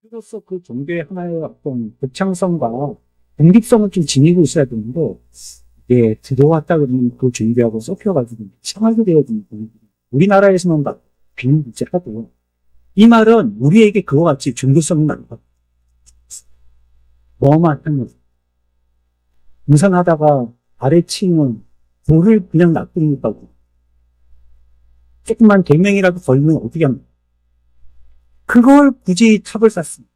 그로서 그 종교의 하나의 어떤 독창성과 독립성을 좀 지니고 있어야 되는데, 이게 들어왔다 그러면 그 종교하고 섞여가지고 이상하게 되어지는 분위기. 우리나라에서는 막 비문제하고, 이 말은 우리에게 그와 같이 종교성은 아니다. 뭐만 거죠. 등산하다가 아래 치면 돌을 그냥 놔둡니다고. 조금만 대명이라도 걸리면 어떻게 합니까? 그걸 굳이 탑을 쌌습니다.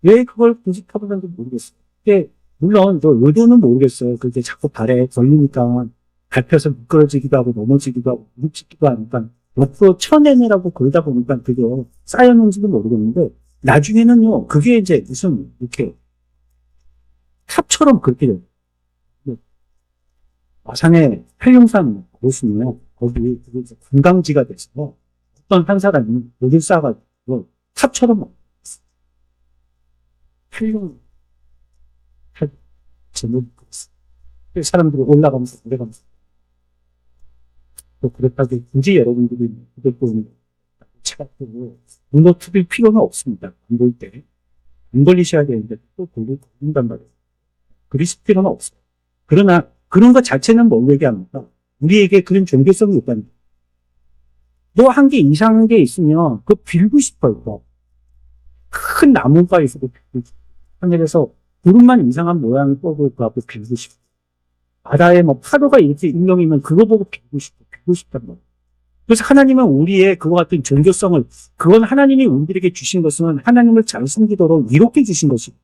왜 그걸 굳이 탑을 쌌는지 모르겠어요. 근데 물론 저 의도는 모르겠어요. 그게 자꾸 발에 걸리니까 밟혀서 미끄러지기도 하고 넘어지기도 하고 무릎찍기도 하니까 옆으로 쳐내느라고 그러다 보니까 그게 쌓였는지도 모르겠는데 나중에는요 그게 이제 무슨 이렇게 탑처럼 그렇게 돼요. 마산의 한룡산 보시면 거기 그게 이제 관광지가 돼서 어떤 한 사람이 여기 쌓아가지고 탑처럼 한룡 제목이 그랬어요. 사람들이 올라가면서 내려가면서 또 그렇다고 굳이 여러분들이 그것도 제가 또 무너뜨릴 필요는 없습니다. 안 볼 때. 안 걸리셔야 되는데 또 걸린단 말이에요. 그리실 필요는 없어요. 그러나 그런 것 자체는 뭘 얘기합니까? 우리에게 그런 종교성이 있다는 거예요. 너 한 개 이상한 게 있으면 그거 빌고 싶어요. 또. 큰 나무가 있어도 빌고 싶어요. 하늘에서 구름만 이상한 모양을 뻗을 거 갖고 빌고 싶어요. 바다에 뭐 파도가 이렇게 인경이면 그거 보고 빌고 싶단 말이에요. 그래서 하나님은 우리의 그와 같은 종교성을, 그건 하나님이 우리에게 주신 것은 하나님을 잘 섬기도록 이롭게 주신 것이고,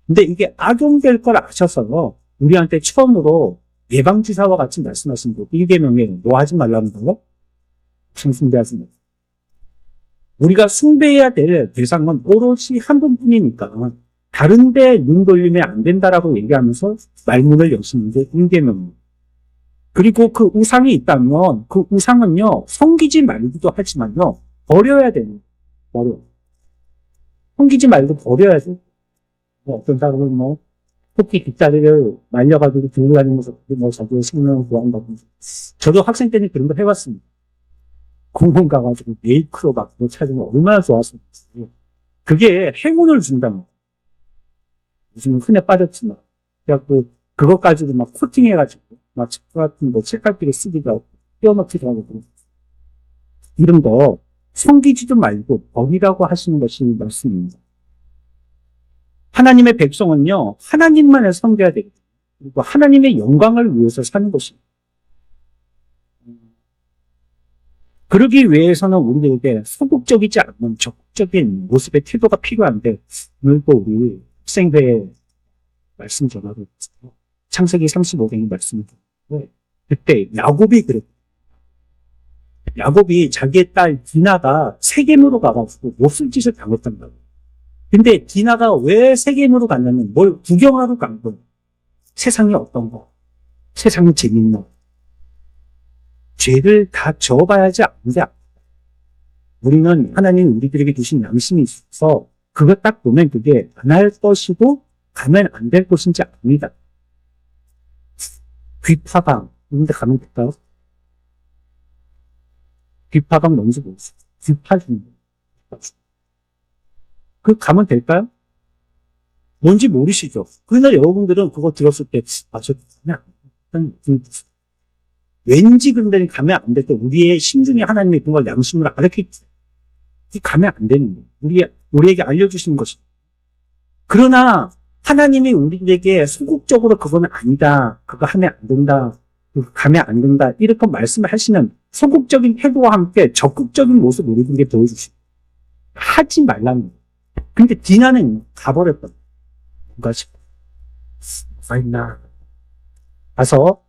근데 이게 악용될 걸 아셔서 우리한테 처음으로 예방주사와 같이 말씀하신 거, 1계명에 너 하지 말라는 거, 숭배하지 마. 우리가 숭배해야 될 대상은 오롯이 한 분뿐이니까 다른 데 눈 돌리면 안 된다라고 얘기하면서 말문을 여시는 게 1계명입니다. 그리고 그 우상이 있다면 그 우상은요 섬기지 말기도 하지만요 버려야 되는 거예요. 섬기지 말고 버려야 돼. 뭐 어떤 사람은 뭐 토끼 뒷다리를 말려가지고 들고 다니면서 뭐 자기의 생명을 구한다고. 저도 학생 때는 그런 걸 해봤습니다. 공원 가가지고 메이크로 막 그거 찾으면 얼마나 좋았습니까. 그게 행운을 준다는 거예요. 요즘은 흔해 빠졌지만 그래갖고 그것까지도 막 코팅해가지고 막 책 같은 거 책갈피를 쓰기도 하고 떼어넣기도 하고 이런 거 섬기지도 말고 버리라고 하시는 것이 말씀입니다. 하나님의 백성은요 하나님만을 섬겨야 되거든요. 그리고 하나님의 영광을 위해서 사는 것입니다. 그러기 위해서는 우리에게 소극적이지 않은 적극적인 모습의 태도가 필요한데 오늘도 우리 학생회에 말씀 전하고 있어요. 창세기 35장의 말씀을 드렸는데 그때 야곱이 그랬어요. 야곱이 자기의 딸 디나가 세겜으로 가가지고 못쓸 짓을 당했단 말이에요. 근데 디나가 왜 세겜으로 갔냐면 뭘 구경하러 간 거예요. 세상이 어떤 거, 세상이 재밌는 거. 죄를 다 지어봐야지 아는데 우리는 하나님 우리들에게 주신 양심이 있어서 그거 딱 보면 그게 안 할 것이고 가면 안 될 것인지 압니다. 귀파방 이런 데 가면 될까요? 귀파방 뭔지 모르겠어요. 귀파중 그 가면 될까요? 뭔지 모르시죠? 그러나 여러분들은 그거 들었을 때 저 그냥 왠지 근데 가면 안 될 때 우리의 심중에 하나님의 그걸 양심으로 가르치지 가면 안 되는 거예요. 우리에게 알려주시는 것입니다. 그러나 하나님이 우리에게 소극적으로 그거는 아니다. 그거 하면 안 된다. 그거 가면 안 된다. 이렇게 말씀을 하시는 소극적인 태도와 함께 적극적인 모습을 우리에게 보여주십니다. 하지 말라는 거예요. 근데 디나는 가버렸다. 뭔가 싶어. 뭐가 있나. 가서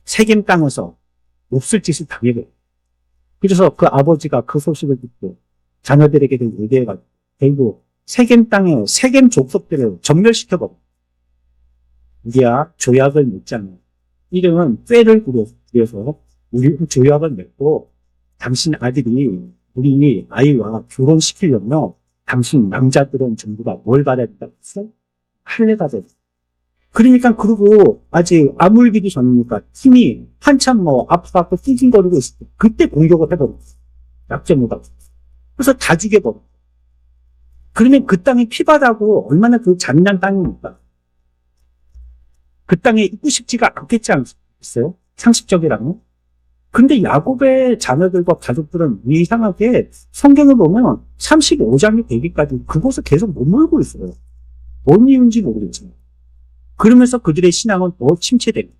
세겜 땅에서 몹쓸 짓을 당해요. 그래서 그 아버지가 그 소식을 듣고 자녀들에게 얘기해가지고 결국 세겜 땅에 세겜 족속들을 전멸시켜버려. 우리야 조약을 맺자면 이름은 꾀를 부려서 우리 조약을 맺고 당신 아들이 우리 아이와 결혼시키려면 당신 남자들은 전부 다 뭘 받아야 된다고 했어? 할례가 돼. 그러니까 그러고 아직 아물기도 전이니까 힘이 한참 뭐 아파갖고 찡찡거리고 있을 때 그때 공격을 해버렸어. 약점으로. 그래서 다 죽여버려. 그러면 그 땅이 피바다고 얼마나 그 잔인한 땅입니까? 그 땅에 있고 싶지가 않겠지 않겠어요? 상식적이라면. 근데 야곱의 자녀들과 가족들은 이상하게 성경을 보면 35장이 되기까지 그곳을 계속 머물고 있어요. 뭔 이유인지 모르겠지만. 그러면서 그들의 신앙은 더 침체됩니다.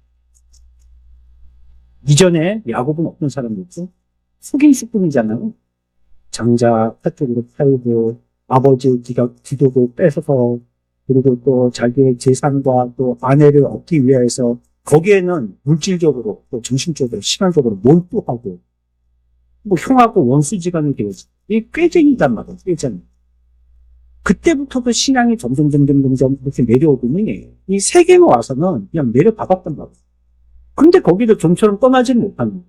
이전에 야곱은 어떤 사람이었죠? 속임수꾼이잖아요. 장자 파트로 팔고 아버지 기도도 뺏어서 그리고 또 자기의 재산과 또 아내를 얻기 위해서 거기에는 물질적으로 또 정신적으로 시간적으로 몰두하고 뭐 형하고 원수지간이 되어서 이 꾀쟁이단 말이에요. 꾀쟁이. 그때부터도 신앙이 점점 이렇게 내려오더니 이 세계에 와서는 그냥 내려박았단 말이에요. 근데 거기도 좀처럼 떠나지는 못하는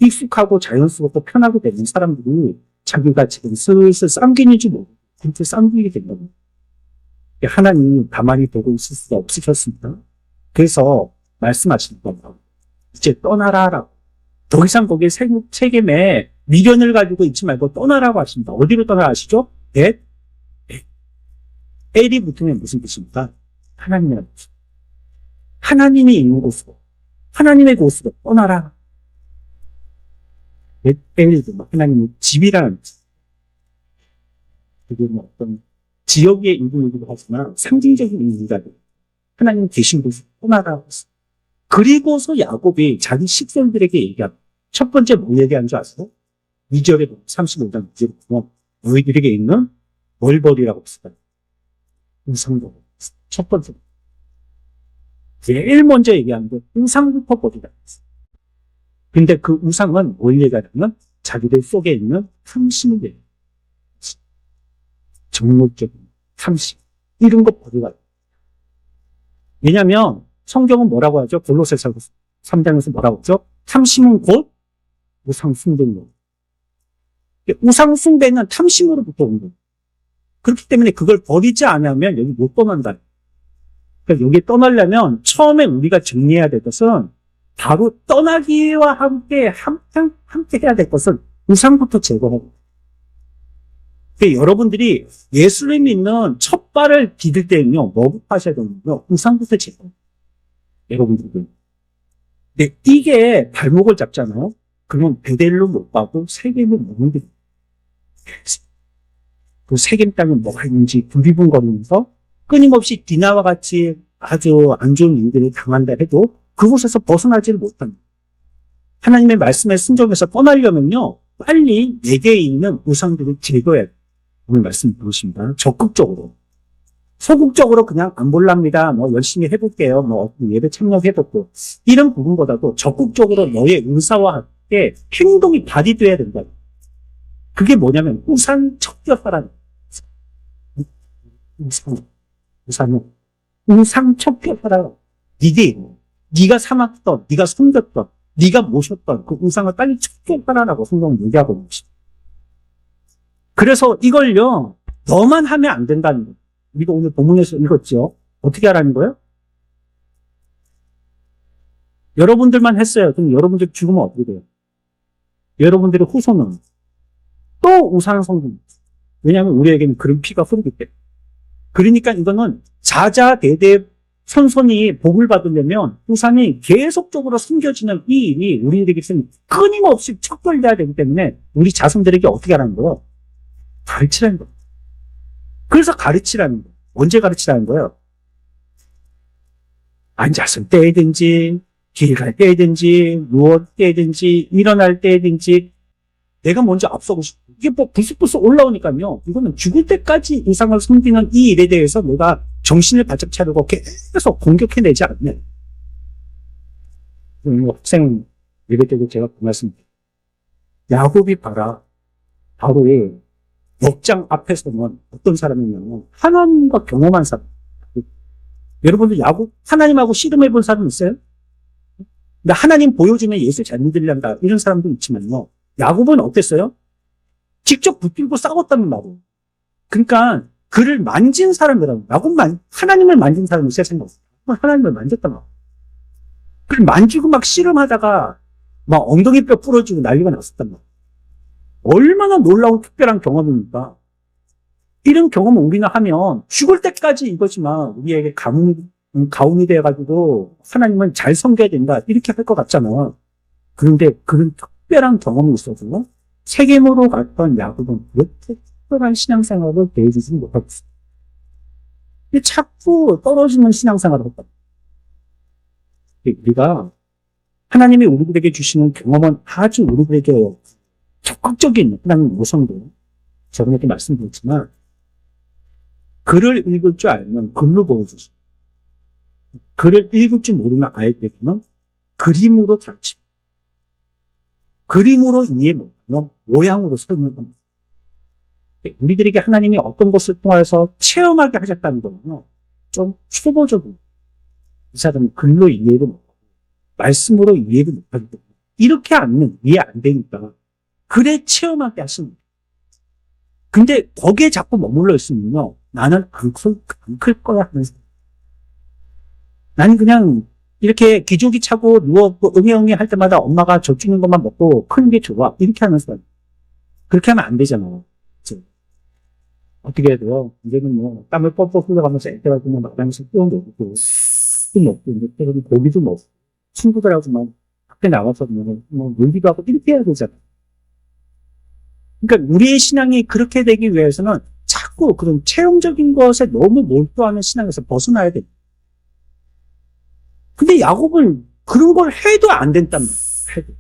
익숙하고 자연스럽고 편하게 되는 사람들이 자기가 지금 슬슬 쌍기인지 모르고 그렇게 쌍기게 된다. 하나님이 가만히 보고 있을 수가 없으셨습니다. 그래서 말씀하시는 겁니다. 이제 떠나라라고. 더 이상 거기에 세겜에 미련을 가지고 있지 말고 떠나라고 하십니다. 어디로 떠나라 하시죠? 엘이 붙으면 무슨 뜻입니까? 하나님이라는 뜻. 하나님이 있는 곳으로, 하나님의 곳으로 떠나라. 엘도 하나님의 집이라는 뜻. 그게 뭐 어떤 지역의 일부이기도 하지만 상징적인 의미가 하나님 계신 곳으로 떠나라고 했어요. 그리고서 야곱이 자기 식솔들에게 얘기한 첫 번째 뭐 얘기한 줄 아세요? 2절에 35장 2절에 보면 너희들에게 있는 뭘 버리라고 했어요. 우상도 첫 번째. 제일 먼저 얘기한 게 우상부터 버리라고 했어요. 근데 그 우상은 뭘 얘기하냐면 자기들 속에 있는 탐심을 얘기해요. 정욕적인 탐심. 이런 거 버리라. 왜냐면 성경은 뭐라고 하죠? 골로새서 3장에서 뭐라고 하죠? 탐심은 곧 우상 숭배입니다. 우상 숭배는 탐심으로부터 온 거예요. 그렇기 때문에 그걸 버리지 않으면 여기 못 떠난다. 그러니까 여기 떠나려면 처음에 우리가 정리해야 될 것은 바로 떠나기와 함께 해야 될 것은 우상부터 제거하고. 그러니까 여러분들이 예수를 믿는 첫 발을 디딜 때는요, 뭐부터 하셔야 되는군요? 우상부터 제거. 여러분들이. 근데 이게 발목을 잡잖아요? 그러면 베델로 못 가고 세겜을 못 옮깁니다. 그 세겜 땅에 뭐가 있는지 부비분거리면서 끊임없이 디나와 같이 아주 안 좋은 일들을 당한다 해도 그곳에서 벗어나지를 못합니다. 하나님의 말씀에 순종해서 떠나려면요, 빨리 내게 있는 우상들을 제거해야 돼요. 오늘 말씀 들으십니다. 적극적으로. 소극적으로 그냥 안 볼랍니다. 뭐 열심히 해볼게요. 뭐 예배 참여해보고. 이런 부분보다도 적극적으로 너의 의사와 함께 행동이 발휘돼야 된다. 그게 뭐냐면 우상 척결하라는 우상 척결하라. 네가 삼았던, 네가 섬겼던, 네가 모셨던 그 우상을 빨리 척결하라고 성경은 얘기하고 있는 것입니다. 그래서 이걸요, 너만 하면 안 된다는 거예요. 우리가 오늘 본문에서 읽었죠. 어떻게 하라는 거예요? 여러분들만 했어요. 그럼 여러분들 죽으면 어떻게 돼요? 여러분들의 후손은 또 우상 성립입니다. 왜냐하면 우리에게는 그런 피가 흐르기 때문에. 그러니까 이거는 자자대대 선손이 복을 받으려면 우상이 계속적으로 숨겨지는 이 일이 우리에게는 끊임없이 척결돼야 되기 때문에 우리 자손들에게 어떻게 하라는 거예요? 가르치라는 거예요. 그래서 가르치라는 거예요. 언제 가르치라는 거예요? 앉았을 때든지, 길 갈 때든지, 누울 때든지, 일어날 때든지, 내가 먼저 앞서고 싶어. 이게 뭐 불쑥불쑥 올라오니까요. 이거는 죽을 때까지 이상을 숨기는 이 일에 대해서 내가 정신을 바짝 차리고 계속 공격해내지 않으면. 학생 예배 때도 제가 그 말씀드려요. 야곱이 바로 이 역장 앞에서는 어떤 사람이냐면 하나님과 경험한 사람. 여러분들 야곱 하나님하고 씨름해본 사람 있어요? 근데 하나님 보여주면 예수 잘 믿으려다 이런 사람도 있지만요. 야곱은 어땠어요? 직접 붙들고 싸웠다는 말이에요. 그러니까 그를 만진 사람이라고. 야곱만 하나님을 만진 사람은 세상에 없어요. 하나님을 만졌단 말이에요. 그를 만지고 막 씨름하다가 막 엉덩이 뼈 부러지고 난리가 났었단 말이에요. 얼마나 놀라운 특별한 경험입니까? 이런 경험을 우리는 하면 죽을 때까지 이거지만 우리에게 가훈이 돼가지고 하나님은 잘 섬겨야 된다. 이렇게 할 것 같잖아. 그런데 그런 특별한 경험이 있어도 세겜으로 갔던 야곱은 그렇게 특별한 신앙생활을 보여주지 못하고 있어. 근데 자꾸 떨어지는 신앙생활을 했다. 우리가 하나님이 우리들에게 주시는 경험은 아주 우리들에게 적극적인 하나님 모성도 저번에도 말씀드렸지만 글을 읽을 줄 알면 글로 보여주죠. 글을 읽을 줄 모르는 아이들에게는 그림으로 가르치고 그림으로 이해 못하면 모양으로 설명합니다. 우리들에게 하나님이 어떤 것을 통해서 체험하게 하셨다는 거는요, 좀 초보적으로 이 사람은 글로 이해를 못하고 말씀으로 이해를 못하기 때문에 이렇게 하면 이해 안 되니까 글에 체험하게 하십니다. 근데 거기에 자꾸 머물러 있으면요, 나는 안 클 거야 하면서 나는 그냥 이렇게 기저귀 차고 누웠고 응애응애 할 때마다 엄마가 젖 주는 것만 먹고 크는 게 좋아 이렇게 하면서 그렇게 하면 안 되잖아. 그치? 어떻게 해야 돼요? 이제는 뭐 땀을 뻘뻘 흘려가면서 애들하고 뭐 말하면서 뛰어놀고 또 먹고 이제 때로는 고기도 먹고 친구들하고 막 밖에 나가서 뭐 놀기도 하고 이렇게 해야 되잖아. 그러니까 우리의 신앙이 그렇게 되기 위해서는 자꾸 그런 체험적인 것에 너무 몰두하는 신앙에서 벗어나야 돼. 근데 야곱은 그런 걸 해도 안 된단 말이야. 해도.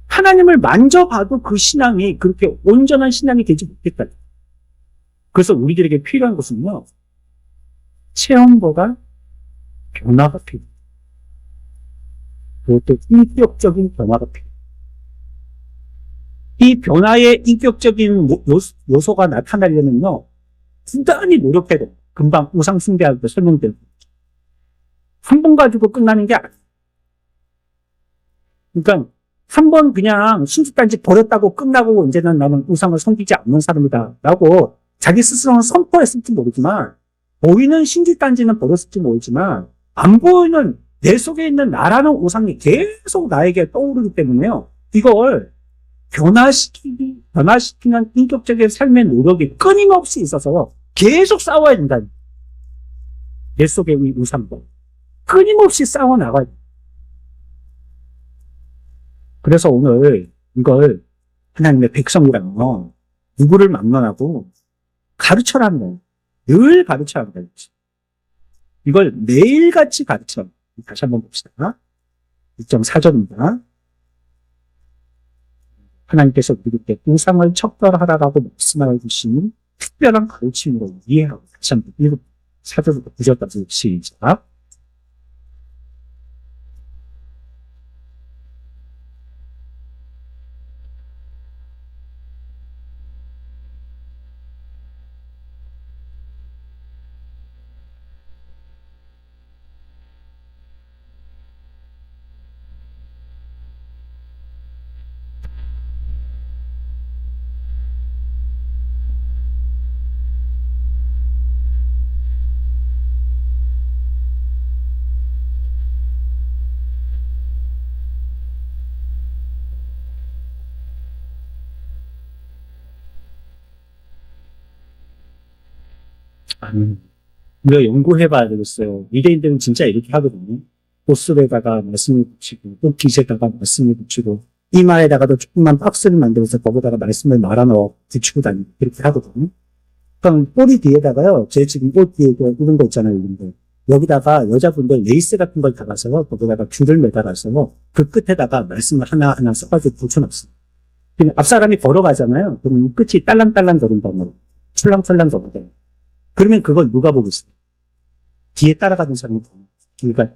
하나님을 만져봐도 그 신앙이 그렇게 온전한 신앙이 되지 못했다. 그래서 우리들에게 필요한 것은요, 체험보다 변화가 필요해. 그것도 인격적인 변화가 필요해. 이 변화의 인격적인 요소가 나타나려면요, 부단히 노력해야 돼요. 금방 우상숭배할 때 설명드렸죠. 한 번 가지고 끝나는 게 아니에요. 그러니까 한 번 그냥 신주단지 버렸다고 끝나고 이제는 나는 우상을 섬기지 않는 사람이다 라고 자기 스스로는 선포했을지 모르지만 보이는 신주단지는 버렸을지 모르지만 안 보이는 내 속에 있는 나라는 우상이 계속 나에게 떠오르기 때문에요. 이걸 변화시키는 인격적인 삶의 노력이 끊임없이 있어서 계속 싸워야 된다. 내 속의 이 우상과 끊임없이 싸워나가야 돼. 그래서 오늘 이걸 하나님의 백성이라면 누구를 만나고 가르쳐라는 거예요. 늘 가르쳐야 합니다. 이걸 매일같이 가르쳐. 다시 한번 봅시다. 6.4절입니다. 하나님께서 우리에게 우상을 척결하라고 말씀하여 주시는 특별한 가르침으로 이해하고 다시 한번 4절부터 9절까지 시작. 우리가 연구해봐야 되겠어요. 유대인들은 진짜 이렇게 하거든요. 보스에다가 말씀을 붙이고, 또 빗에다가 말씀을 붙이고, 이마에다가도 조금만 박스를 만들어서 거기다가 말씀을 말아넣어 붙이고 다니고, 그렇게 하거든요. 그럼 꼬리 뒤에다가요, 제 지금 옷 뒤에 이런 거 있잖아요, 이런 거. 여기다가 여자분들 레이스 같은 걸 달아서, 거기다가 줄을 매달아서, 그 끝에다가 말씀을 하나하나 써가지고 붙여놨어요. 앞사람이 걸어가잖아요. 그럼 이 끝이 딸랑딸랑 거린다고, 출랑출랑 거린다. 그러면 그걸 누가 보고 있어요? 뒤에 따라가는 사람이 보고. 그러니까,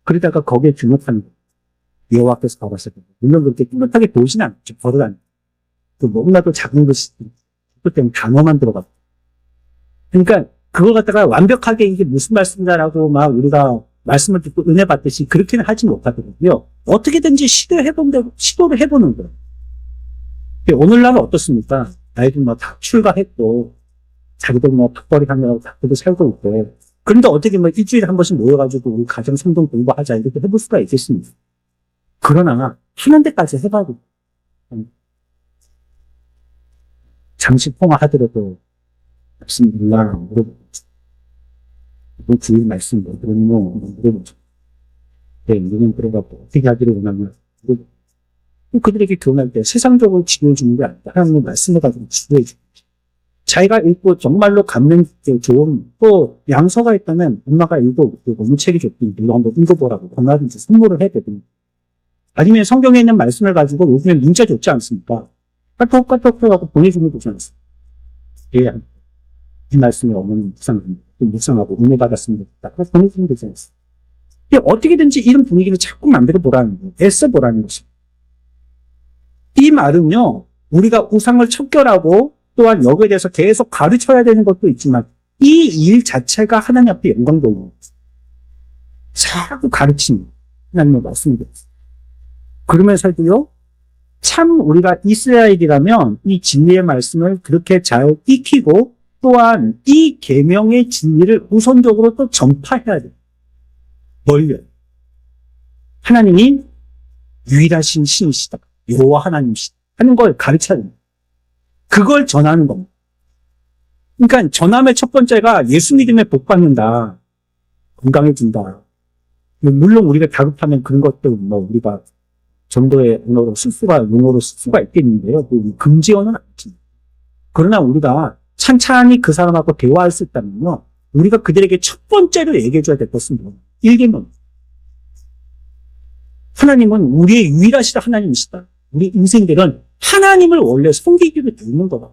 그러다가 거기에 주목하는 거예요. 여호와께서 가봤을 때. 물론 그렇게 뚜렷하게 보이지는 않죠. 걸어다니고. 또 너무나도 작은 것이, 그 때문에 단어만 들어가고. 그러니까, 그걸 갖다가 완벽하게 이게 무슨 말씀이다라고 막 우리가 말씀을 듣고 은혜 받듯이 그렇게는 하지 못하거든요. 어떻게든지 시도를 해보는 거예요. 오늘날은 어떻습니까? 아이들 뭐 다 출가했고, 자기도 뭐 밥벌이 하느라고 바쁘게 살고 있고. 그런데 어떻게 뭐 일주일에 한 번씩 모여가지고 우리 가정 성경 공부하자 이렇게 해볼 수가 있겠습니까? 그러나 하는 데까지 해봐도 잠시 통화하더라도 말씀 몰라 물어보고 뭐 주일 말씀 뭐 물어보죠. 네, 우리는 그래갖고 어떻게 하기를 원하면 물어보고 그들에게 교훈할 때 세상적으로 지도해주는 게 아니다. 하나님의 말씀을 가지고 지도해주는 거죠. 자기가 읽고 정말로 감명 깊게 좋은 또 양서가 있다면 엄마가 읽고 너무 책이 좋더니 이거 한번 읽어보라고 권하든지 선물을 해야 되거든요. 아니면 성경에 있는 말씀을 가지고 요즘에 문자 좋지 않습니까? 까톡 해갖고 보내주는 거지 않습니까? 예, 이 말씀을 어머니 묵상하고 은혜 받았으면 좋겠다. 그래서 보내주면 되지 않습니까? 어떻게든지 이런 분위기를 자꾸 만들어 보라는 거예요. 애써 보라는 것입니다. 이 말은요, 우리가 우상을 척결하고 또한 여기에 대해서 계속 가르쳐야 되는 것도 있지만 이 일 자체가 하나님 앞에 영광되는 자꾸 가르치는 하나님의 말씀입니다. 그러면서도요, 참 우리가 이스라엘이라면 이 진리의 말씀을 그렇게 잘 익히고 또한 이 계명의 진리를 우선적으로 또 전파해야 돼요. 뭘요? 하나님이 유일하신 신이시다. 여호와 하나님이시다. 하는 걸 가르쳐야 됩니다. 그걸 전하는 겁니다. 그러니까 전함의 첫 번째가 예수 믿음에 복 받는다. 건강해진다. 물론 우리가 다급하면 그런 것들 우리가 전도의 용어로 쓸 수가 있겠는데요. 금지어는 아니지. 그러나 우리가 찬찬히 그 사람하고 대화할 수 있다면요. 우리가 그들에게 첫 번째로 얘기해줘야 될 것은 뭐냐. 1계명. 하나님은 우리의 유일하시다 하나님이시다. 우리 인생들은 하나님을 원래 섬기기로 되어 있는 거다.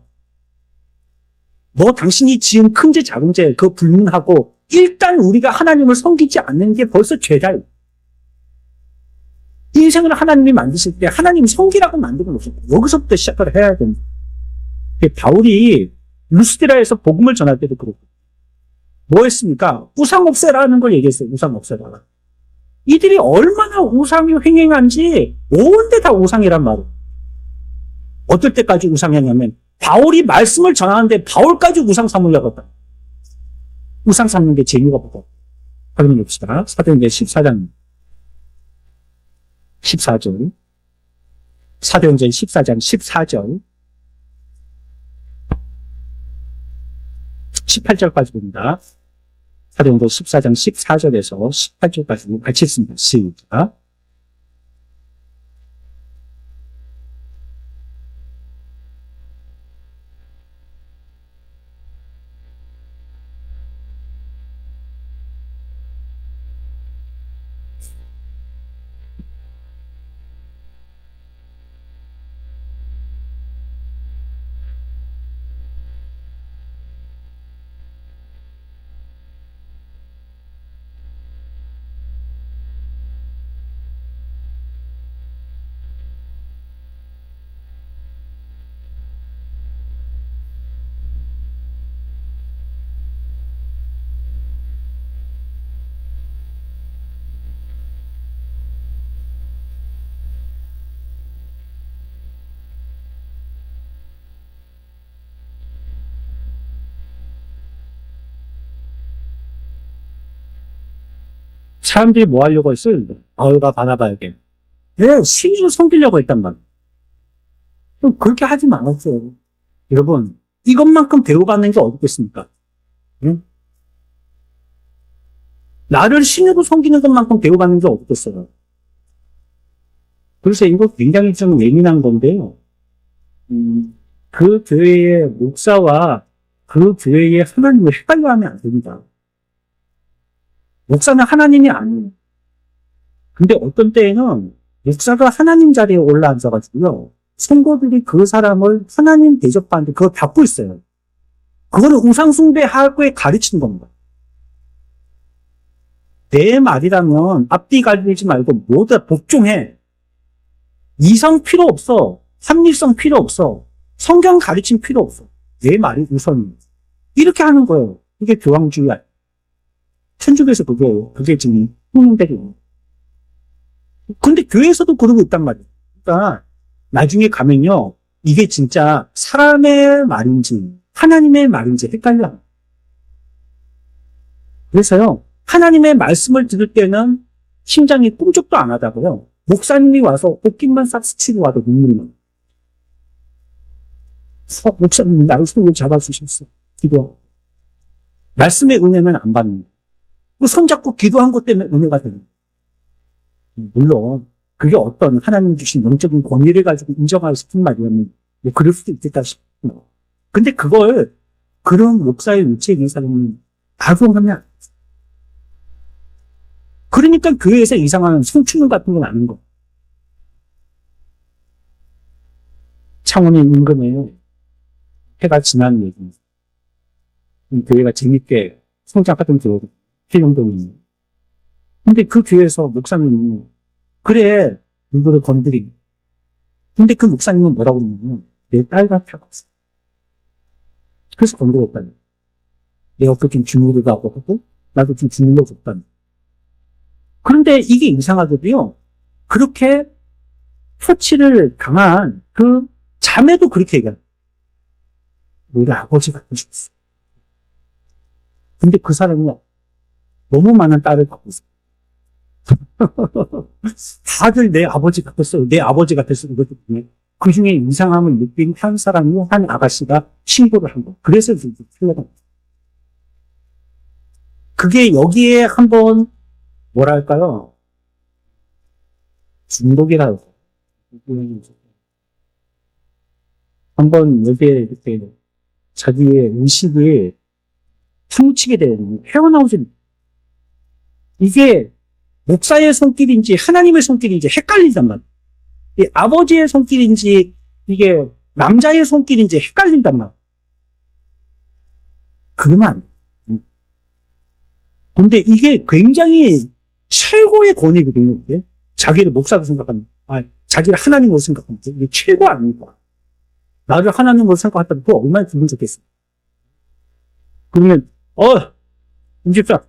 뭐 당신이 지은 큰 죄 작은 죄 그거 불문하고 일단 우리가 하나님을 섬기지 않는 게 벌써 죄다. 인생을 하나님이 만드실 때 하나님 섬기라고 만들어 놓으셨고 여기서부터 시작을 해야 됩니다. 바울이 루스드라에서 복음을 전할 때도 그렇고 뭐 했습니까? 우상 없애라는 걸 얘기했어요. 우상 없애라. 이들이 얼마나 우상이 횡행한지 온데 다 우상이란 말이에요. 어떨 때까지 우상했냐면 바울이 말씀을 전하는데 바울까지 우상 삼으려고 했다. 우상 삼는 게 재미가 없다. 확인해 봅시다. 사도행전 14장 14절 사도행전 14장 14절 18절까지 봅니다. 사도행전 14장 14절에서 18절까지 같이 읽습니다. 시작. 사람들이 뭐 하려고 했어요? 바울과 바나바에게. 네, 신을 섬기려고 했단 말이에요. 그렇게 하지 말았어요. 여러분, 이것만큼 배워받는 게 어디 있겠습니까? 응? 나를 신으로 섬기는 것만큼 배워받는 게 어디 있겠어요? 그래서 이거 굉장히 좀 예민한 건데요. 그 교회의 목사와 그 교회의 하나님을 헷갈려 하면 안 됩니다. 목사는 하나님이 아니에요. 근데 어떤 때에는 목사가 하나님 자리에 올라앉아가지고요. 성도들이 그 사람을 하나님 대접하는데 그걸 받고 있어요. 그거는 우상숭배하고 가르치는 겁니다. 내 말이라면 앞뒤 가리지 말고 모두 다 복종해. 이성 필요 없어. 합리성 필요 없어. 성경 가르침 필요 없어. 내 말이 우선이에요. 이렇게 하는 거예요. 이게 교황주의야. 천주교에서 그게 지금 흥행되고. 근데 교회에서도 그러고 있단 말이에요. 그러니까 나중에 가면요. 이게 진짜 사람의 말인지 하나님의 말인지 헷갈려. 그래서요. 하나님의 말씀을 들을 때는 심장이 꿈쩍도 안 하다고요. 목사님이 와서 옷깃만 싹 스치고 와도 눈물이 나요. 목사님, 나를 손을 잡아주셨어. 기도. 말씀의 은혜는 안 받는 거예요. 손잡고 기도한 것 때문에 은혜가 되는 거예요. 물론, 그게 어떤 하나님 주신 영적인 권위를 가지고 인정하고 싶은 말이면, 뭐, 그럴 수도 있겠다 싶어요. 근데 그걸, 그런 목사의 위치에 있는 사람은 악용하면 안 돼요. 그러니까 교회에서 이상한 성추문 같은 건 아닌 거. 창원이 임금에 해가 지난 얘기입니다. 교회가 재밌게 성장하던 교회, 필령동이. 근데 그 교회에서 목사님이, 그래, 누구를 건드리고. 근데 그 목사님은 뭐라고 그러냐면, 내 딸과 표가 없어. 그래서 건드렸다니. 내가 그렇게 주물을 하고, 나도 좀 주물러 줬다니. 그런데 이게 이상하게도요, 그렇게 터치를 당한 그 자매도 그렇게 얘기합니다. 우리 아버지 같은 죽었어. 근데 그 사람이 너무 많은 딸을 갖고 있어. 다들 내 아버지 같았어요. 내 아버지 같았어요. 그 중에 이상함을 느낀 한 사람이, 한 아가씨가 신고를 한 거. 그래서 틀려간 거. 그게 여기에 한번, 뭐랄까요? 중독이라고. 한번 여기에 이렇게 자기의 의식을 파묻히게 되는, 헤어나오지. 이게 목사의 손길인지 하나님의 손길인지 헷갈린단 말이에요. 이 아버지의 손길인지 이게 남자의 손길인지 헷갈린단 말이에요. 그러면 안 돼요. 근데 이게 굉장히 최고의 권위거든요. 이게. 자기를 목사로 생각하는, 자기를 하나님으로 생각하는, 이게 최고 아닙니까? 나를 하나님으로 생각했다면 그거 얼마나 기분 좋겠어. 그러면, 임집사,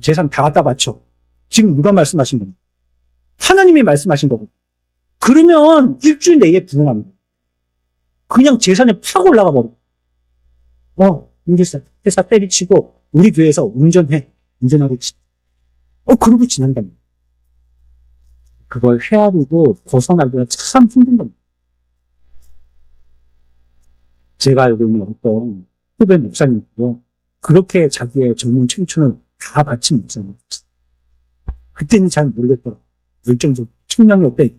재산 다 갖다 바쳐. 지금 누가 말씀하신 겁니까? 하나님이 말씀하신 거고. 그러면 일주일 내에 불응합니다. 그냥 재산에 팍 올라가 버려. 임집사, 회사 때리치고, 우리 교회에서 운전하고 그러고 지난답니다. 그걸 헤아리고 벗어나기가 참 힘든 겁니다. 제가 알고 있는 어떤 후배 목사님도 그렇게 자기의 젊은 청춘을 다 바친 목사님. 그때는 잘 모르겠더라고요. 열정적 청량력 때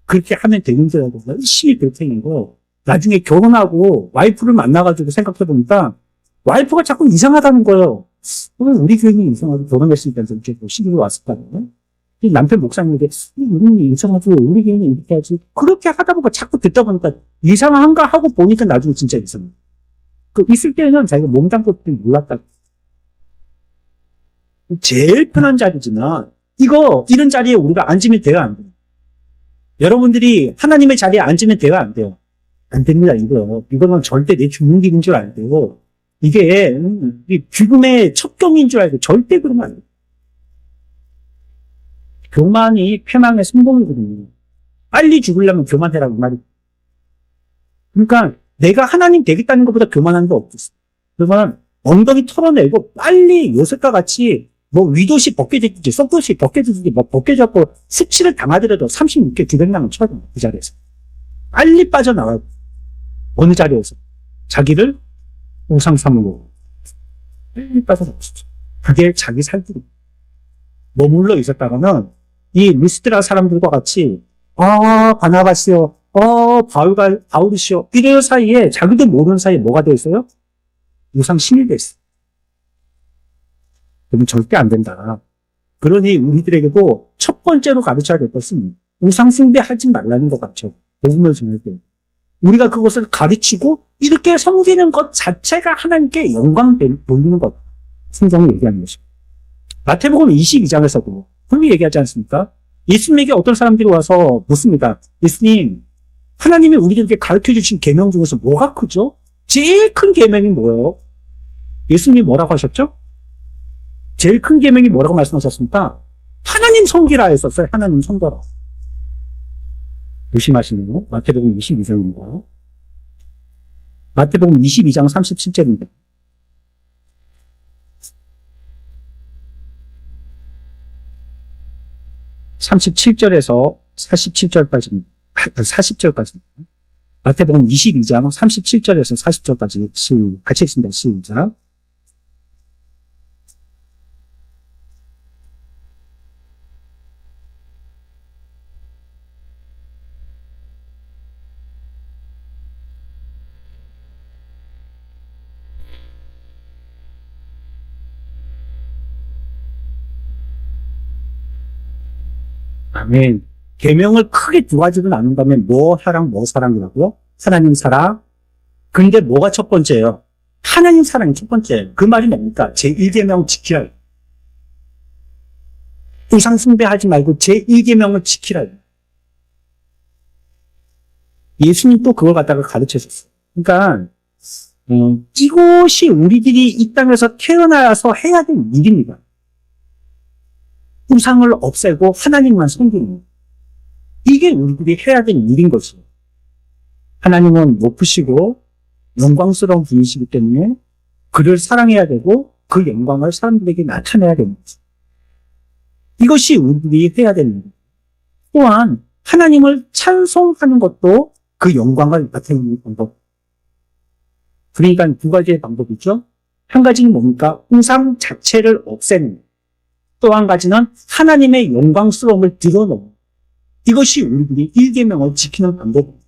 그렇게 하면 되는 줄 알고 열심히 그렇게 했는 거. 나중에 결혼하고 와이프를 만나가지고 생각해보니까 와이프가 자꾸 이상하다는 거예요. 우리 교인이 이상하고 결혼했으니까 이렇게 시집을 왔을까요? 남편 목사님에게 우리 이상하고 우리 교인이 이렇게 하지. 그렇게 하다 보니까 자꾸 듣다 보니까 이상한가 하고 보니까 나중에 진짜 이상해. 있을 때는 자기가 몸담 것도 몰랐다. 제일 편한 자리지만 이런 자리에 우리가 앉으면 돼요, 안 돼요? 여러분들이 하나님의 자리에 앉으면 돼요, 안 돼요? 안 됩니다, 이거. 이거는 절대 내 죽는 길인 줄 알고 이게 죽음의 첩경인 줄 알고 절대 그러면 안 돼요. 교만이 패망의 성공이거든요. 빨리 죽으려면 교만해라고 말이에요. 그러니까 내가 하나님 되겠다는 것보다 교만한 게 없었어. 그러면 엉덩이 털어내고 빨리 요셉과 같이 위도시 벗겨지든지 썩도시 벗겨지든지 벗겨져갖고 수치를 당하더라도 36개 900낭을 쳐야 됩니다. 그 자리에서. 빨리 빠져나와요. 어느 자리에서. 자기를 우상 삼고 빨리 빠져나왔죠. 그게 자기 살기로. 머물러 있었다가는 이 리스트라 사람들과 같이 바나바시오, 바울이시오 이런 사이에 자기도 모르는 사이에 뭐가 되어 있어요? 우상 신이 되어 있어요. 그러면 절대 안 된다. 그러니 우리들에게도 첫 번째로 가르쳐야 될 것은 우상 숭배하지 말라는 것 같죠. 복음을 전할 때. 우리가 그것을 가르치고 이렇게 섬기는 것 자체가 하나님께 영광 돌리는 것. 성경을 얘기하는 것입니다. 마태복음 22장에서도 분명히 얘기하지 않습니까? 예수님에게 어떤 사람들이 와서 묻습니다. 예수님, 하나님이 우리들에게 가르쳐주신 계명 중에서 뭐가 크죠? 제일 큰 계명이 뭐예요? 예수님이 뭐라고 하셨죠? 제일 큰 계명이 뭐라고 말씀하셨습니까? 하나님 섬기라 했었어요. 하나님 섬겨라. 조심하시네요. 마태복음 22장입니다. 마태복음 22장 37절입니다. 37절에서 47절까지입니다. 40절까지입니다. 마태복음 22장 37절에서 40절까지 같이 읽습니다. 시작. 아멘. 계명을 크게 두 가지로 나눈다면 뭐 사랑, 뭐 사랑이라고요? 하나님 사랑. 근데 뭐가 첫 번째예요? 하나님 사랑이 첫 번째. 그 말이 뭡니까? 제1계명 지키라. 우상 숭배하지 말고 제1계명을 지키라. 예수님 또 그걸 갖다가 가르치셨어요. 그러니까 이것이 우리들이 이 땅에서 태어나서 해야 될 일입니다. 우상을 없애고 하나님만 섬기는 거예요. 이게 우리들이 해야 될 일인 것이에요. 하나님은 높으시고 영광스러운 분이시기 때문에 그를 사랑해야 되고 그 영광을 사람들에게 나타내야 됩니다. 이것이 우리들이 해야 되는 거예요. 또한 하나님을 찬송하는 것도 그 영광을 나타내는 방법. 그러니까 두 가지의 방법이죠. 한 가지는 뭡니까? 우상 자체를 없애는 것. 또 한 가지는 하나님의 영광스러움을 드러내는. 이것이 우리들이 1계명을 지키는 방법입니다.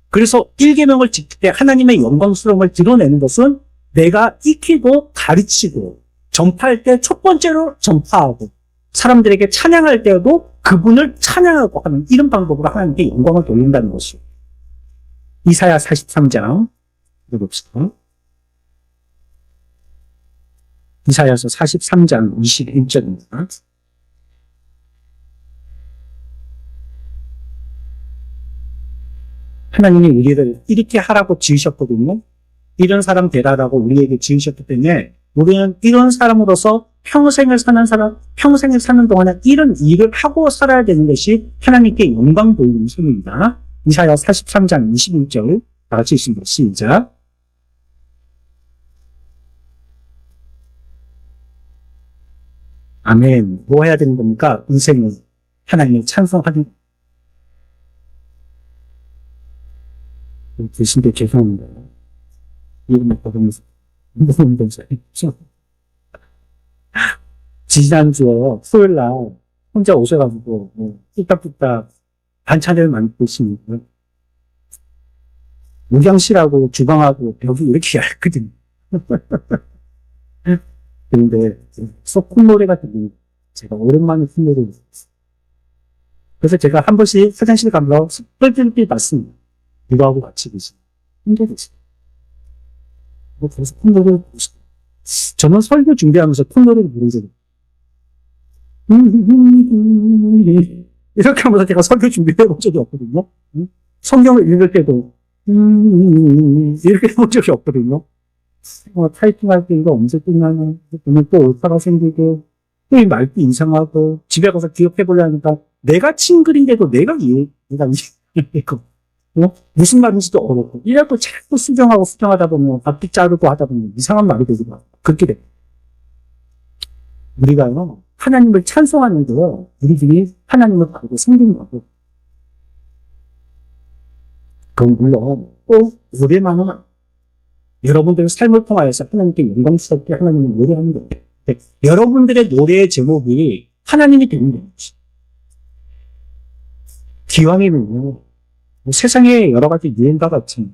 그래서 1계명을 지킬 때 하나님의 영광스러움을 드러내는 것은 내가 익히고 가르치고 전파할 때 첫 번째로 전파하고 사람들에게 찬양할 때에도 그분을 찬양하고 하는 이런 방법으로 하나님께 영광을 돌린다는 것이에요. 이사야 43장 읽어봅시다. 이사야서 43장 21절입니다. 하나님이 우리를 이렇게 하라고 지으셨거든요. 이런 사람 되라라고 우리에게 지으셨기 때문에 우리는 이런 사람으로서 평생을 사는 동안에 이런 일을 하고 살아야 되는 것이 하나님께 영광 돌리는 삶입니다. 이사야 43장 21절 다 같이 읽습니다. 시작. 아멘. 뭐 해야 되는 겁니까? 인생은 하나님을 찬송하는 계신데 죄송합니다. 이름을 받으면서 지난주에 토요일날 혼자 오셔가지고 뚝딱뚝딱 반찬을 만들고 있습니다. 무경실하고 주방하고 벽이 이렇게 얇거든요. 그런데 콧노래가 들리고 제가 오랜만에 콧노래를 들었어요. 그래서 제가 한 번씩 화장실 가면 뻘뻘뻘 맞습니다. 이거하고 같이 계시죠. 힘들었어요. 그래서 콧노래를 부르시고 저는 설교 준비하면서 콧노래를 부른 적이 이렇게 하면서 제가 설교 준비해 본 적이 없거든요. 성경을 읽을 때도 이렇게 해본 적이 없거든요. 타이핑할 때 이거 언제 끝나나 보면 또 오타가 생기고 또 이 말도 이상하고 집에 가서 기억해 보려니까 내가 친 글인데도 내가 이해가 무슨 말인지도 어렵고 이래갖고 자꾸 수정하다 보면 앞뒤 자르고 하다 보면 이상한 말이 되기도 하고 그렇게 돼. 우리가요 하나님을 찬송하는데요 우리들이 하나님을 바르고 섬기는 거고 그건 물론 꼭 노래만은 여러분들의 삶을 통하여서 하나님께 영광스럽게 하나님을 노래하는 거예요. 여러분들의 노래의 제목이 하나님이 되는 거예요. 기왕이면요 세상에 여러 가지 유행가가 있잖아요.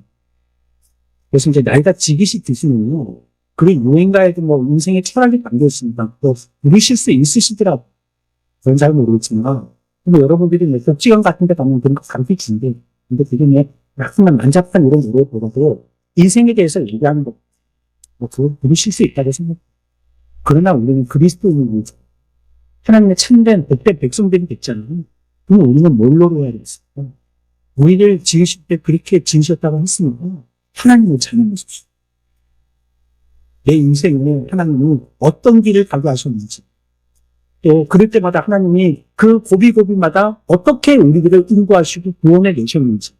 그래서 이제 나이가 지기시 드시면요. 그게 유행가에도 인생의 철학이 담겨 있습니다. 또 누리실 수 있으시더라고요. 그건 잘 모르겠지만. 근데 여러분들이 섭지관 같은 데 가면 그런 거 가르쳐 준대. 근데 그게 약간 난잡한 이런 노래보다도 인생에 대해서 얘기하는 거. 그거 누리실 수 있다고 생각해요. 그러나 우리는 그리스도인이죠. 하나님의 참된 복된 백성들이 됐잖아요. 그럼 우리는 뭘로 해야 되겠어요? 우리를 지으실 때 그렇게 지으셨다고 했으면 하나님을 찬양하십시오. 내 인생에 하나님이 어떤 길을 가게 하셨는지 또 그럴 때마다 하나님이 그 고비고비마다 어떻게 우리들을 인도하시고 구원해 내셨는지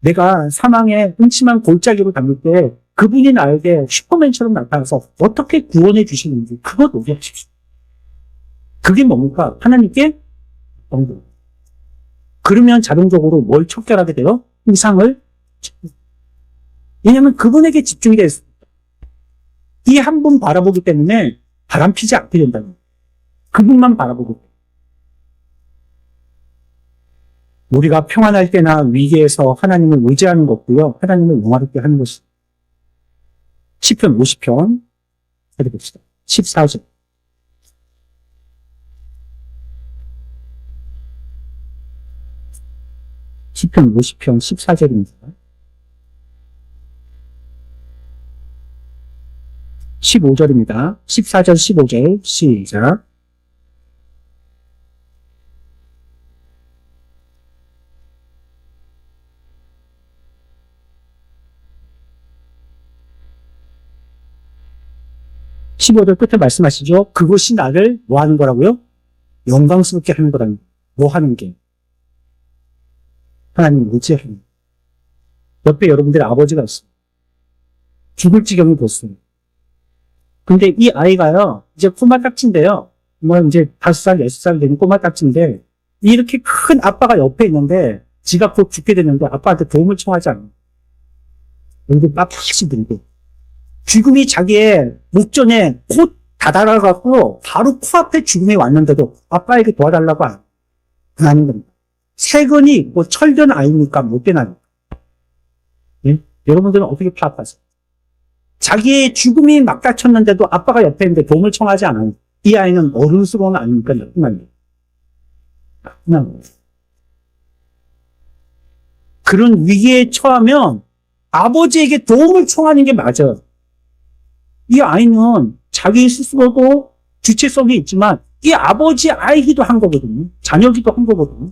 내가 사망의 음침한 골짜기로 담을 때 그분이 나에게 슈퍼맨처럼 나타나서 어떻게 구원해 주시는지 그거 노래하십시오. 그게 뭡니까? 하나님께 영광. 그러면 자동적으로 뭘 척결하게 돼요? 우상을 왜냐하면 그분에게 집중이 됐습니다. 이 한 분 바라보기 때문에 바람피지 않게 된다는 거예요. 그분만 바라보고 우리가 평안할 때나 위기에서 하나님을 의지하는 것도요. 하나님을 영화롭게 하는 것이 시편 50편 해봅시다. 14절 시편 50편 14절입니다. 15절입니다. 14절 15절 시작. (15절) 끝에 말씀하시죠. 그것이 나를 뭐 하는 거라고요? 영광스럽게 하는 거라는 거예요. 뭐 하는 게? 하나님 의지하는. 옆에 여러분들의 아버지가 있어요. 죽을 지경이 됐어요. 근데 이 아이가요, 이제 꼬마 딱지인데요. 뭐 이제 5살, 6살 되는 꼬마 딱지인데, 이렇게 큰 아빠가 옆에 있는데, 지가 곧 죽게 되는데 아빠한테 도움을 청하지 않아요. 여기 빡빡이 들고. 죽음이 자기의 목전에 곧 다다라갖고, 바로 코앞에 죽음이 왔는데도 아빠에게 도와달라고 안 하는 겁니다. 세근이 있고 철든 아이니까 못된 아이니까. 예? 여러분들은 어떻게 파악하세요? 자기의 죽음이 막 닥쳤는데도 아빠가 옆에 있는데 도움을 청하지 않아요. 이 아이는 어른스러운 아이니까 나쁜 아이예요. 그냥 그런 위기에 처하면 아버지에게 도움을 청하는 게 맞아요. 이 아이는 자기 스스로도 주체성이 있지만 이 아버지 아이기도 한 거거든요. 자녀기도 한 거거든요.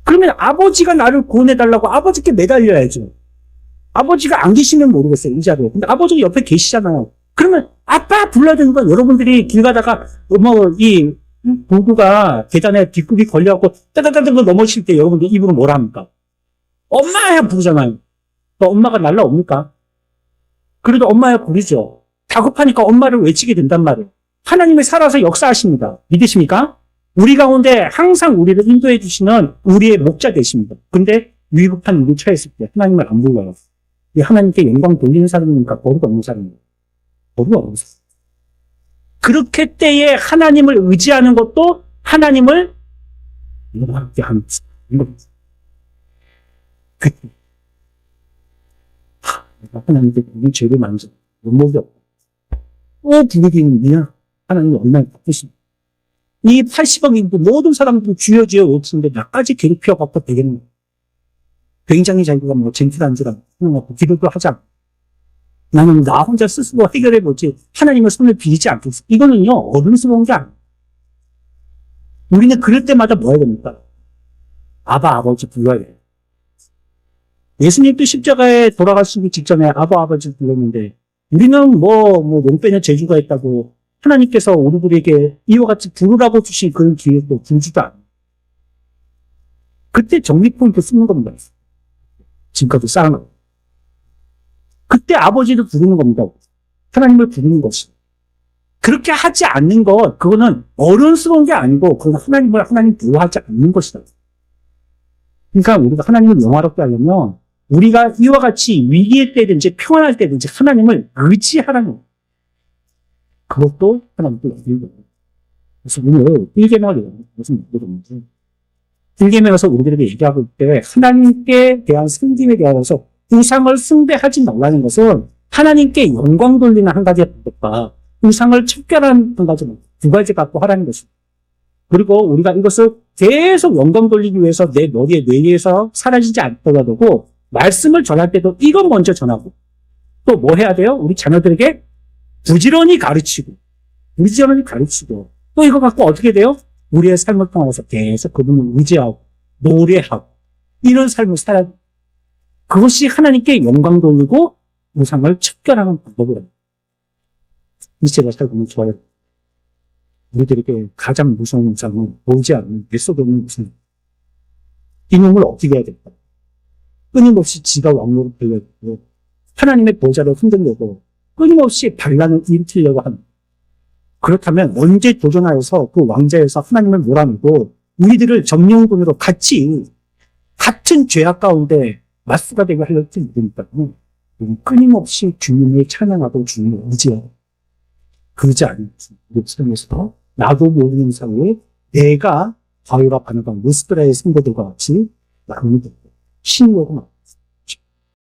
그러면 아버지가 나를 구원해달라고 아버지께 매달려야죠. 아버지가 안 계시면 모르겠어요, 이 자리에. 근데 아버지가 옆에 계시잖아요. 그러면 아빠 불러야 되는 건 여러분들이 길 가다가 이 도구가 계단에 뒷굽이 걸려갖고 따다다다 넘어질 때 여러분들 입으로 뭐라 합니까? 엄마야 부르잖아요. 또 엄마가 날라옵니까? 그래도 엄마야 부르죠. 다급하니까 엄마를 외치게 된단 말이에요. 하나님이 살아서 역사하십니다. 믿으십니까? 우리 가운데 항상 우리를 인도해 주시는 우리의 목자 되십니다. 근데 위급한 일이 처했을 때 하나님을 안 불러요. 하나님께 영광 돌리는 사람이니까 버리가 없는 사람이에요. 버리가 없는 사람. 그렇게 때에 하나님을 의지하는 것도 하나님을 영광하게 하는 겁니다. 하나님께 우리 죄를 만져 면목이 없고 또 부르기는 그냥 하나님이 얼마나 바쁘십니까? 이 80억 인구 모든 사람들이 주여 주여 외치는데 나까지 괴롭혀 갖고 되겠는 거예요. 굉장히 자기가 뭐 젠틀한 사람 기도도 하지 않고 나는 나 혼자 스스로 해결해보지 하나님의 손을 빌리지 않겠어. 이거는요 어른스러운 게 아니에요. 우리는 그럴 때마다 뭐 해야 됩니까? 아버지 불러야 돼요. 예수님도 십자가에 돌아가시기 직전에 아버지 불렀는데 우리는 롱 빼는 재주가 있다고 하나님께서 우리들에게 이와 같이 부르라고 주신 그런 기회도 부르지도 않아요. 그때 정리포인트 쓰는 겁니다. 지금까지 쌓아놓은. 그때 아버지를 부르는 겁니다. 하나님을 부르는 것이. 그렇게 하지 않는 것, 그거는 어른스러운 게 아니고, 그건 하나님 부르하지 않는 것이다. 그러니까 우리가 하나님을 영화롭게 하려면, 우리가 이와 같이 위기의 때든지 평안할 때든지 하나님을 의지하라는 거예요. 그것도 하나님께 의지하는 거예요. 그래서 오늘 1계명을 무슨 얘기인지 1계명에서 우리들에게 얘기하고 있을 때 하나님께 대한 섬김에 대하여서 우상을 숭배하지 말라는 것은 하나님께 영광 돌리는 한 가지 방법과 우상을 척결하는 한 가지, 두 가지 갖고 하라는 것입니다. 그리고 우리가 이것을 계속 영광 돌리기 위해서 내 머리에 뇌리에서 사라지지 않더라도 말씀을 전할 때도 이건 먼저 전하고 또 뭐 해야 돼요? 우리 자녀들에게 부지런히 가르치고 또 이거 갖고 어떻게 돼요? 우리의 삶을 통해서 계속 그분을 의지하고 노래하고 이런 삶을 살아야 돼요. 그것이 하나님께 영광 돌리고 우상을 척결하는 방법이에요. 이제가 살고는 좋아요. 우리들에게 가장 무서운 우상은 보이지 않는 내 속에 있는 우상. 이놈을 어떻게 해야 될까? 끊임없이 지가 왕로로 들려고 하나님의 보좌를 흔들려고 끊임없이 반란을 일으키려고 합니다. 그렇다면 언제 도전하여서 그 왕자에서 하나님을 몰아내고 우리들을 점령군으로 같은 죄악 가운데 맞수가 되고 하려지 모르니까요. 끊임없이 주님을 찬양하고 주님을 의지하고 그러지 않는 우리 삶에서 나도 모르는 사이에 내가 바위와 바나바 루스드라의 성도들과 같이 나누게 되고 신뢰하고